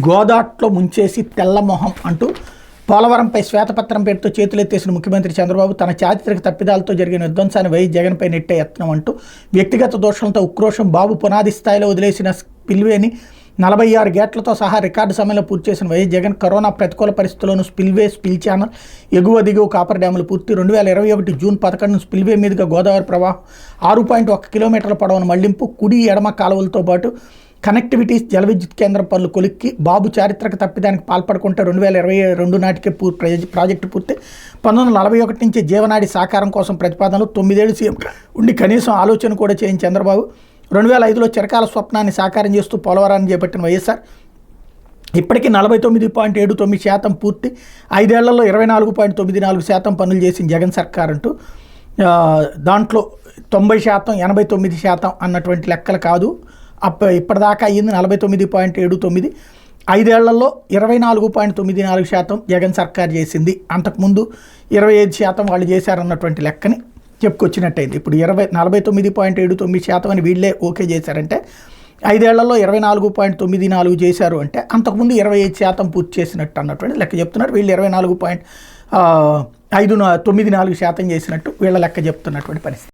గోదాట్లో ముంచేసి తెల్లమొహం అంటూ పోలవరంపై శ్వేతపత్రం పేరుతో చేతులెత్తేసిన ముఖ్యమంత్రి చంద్రబాబు తన చారిత్రక తప్పిదాలతో జరిగిన విధ్వంసాన్ని వైఎస్ జగన్పై నెట్టే యత్నం అంటూ వ్యక్తిగత దోషంతో ఉక్రోషం. బాబు పునాది స్థాయిలో వదిలేసిన స్పిల్వేని 46 గేట్లతో సహా రికార్డు సమయంలో పూర్తి చేసిన వైఎస్ జగన్ కరోనా ప్రతికూల పరిస్థితుల్లోనూ స్పిల్వే, స్పిల్ ఛానల్, ఎగువ దిగువ కాపర్ డ్యాములు పూర్తి. 2021 జూన్ 11 స్పిల్వే మీదుగా గోదావరి ప్రవాహం 6.1 కిలోమీటర్ల పొడవున మళ్లింపు. కుడి ఎడమ కాలువలతో పాటు కనెక్టివిటీస్, జల విద్యుత్ కేంద్రం పనులు కొలిక్కి. బాబు చారిత్రక తప్పిదానికి పాల్పడుకుంటే 2022 నాటికే ప్రాజెక్టు పూర్తి. 1941 నుంచి జీవనాడి సాకారం కోసం ప్రతిపాదనలు. 9 ఏళ్ళు సీఎం ఉండి కనీసం ఆలోచన కూడా చేయని చంద్రబాబు 2005లో చిరకాల స్వప్నాన్ని సాకారం చేస్తూ పోలవరాన్ని చేపట్టిన వైఎస్ఆర్ ఇప్పటికీ 49.79% పూర్తి. 5 ఏళ్లలో 24.94% పనులు చేసిన జగన్ సర్కార్ అంటూ దాంట్లో 90%, 89% అన్నటువంటి లెక్కలు కాదు. ఇప్పటిదాకా అయ్యింది 49.79. 5 ఏళ్లలో 24.94% జగన్ సర్కార్ చేసింది. అంతకుముందు 25% వాళ్ళు చేశారన్నటువంటి లెక్కని చెప్పుకొచ్చినట్టయింది. ఇప్పుడు 49.79% అని వీళ్ళే ఓకే చేశారంటే 5 ఏళ్లలో 24.94 చేశారు అంటే అంతకుముందు 25% పూర్తి చేసినట్టు అన్నటువంటి లెక్క చెప్తున్నారు. వీళ్ళు 24.594% చేసినట్టు వీళ్ళ లెక్క చెప్తున్నటువంటి పరిస్థితి.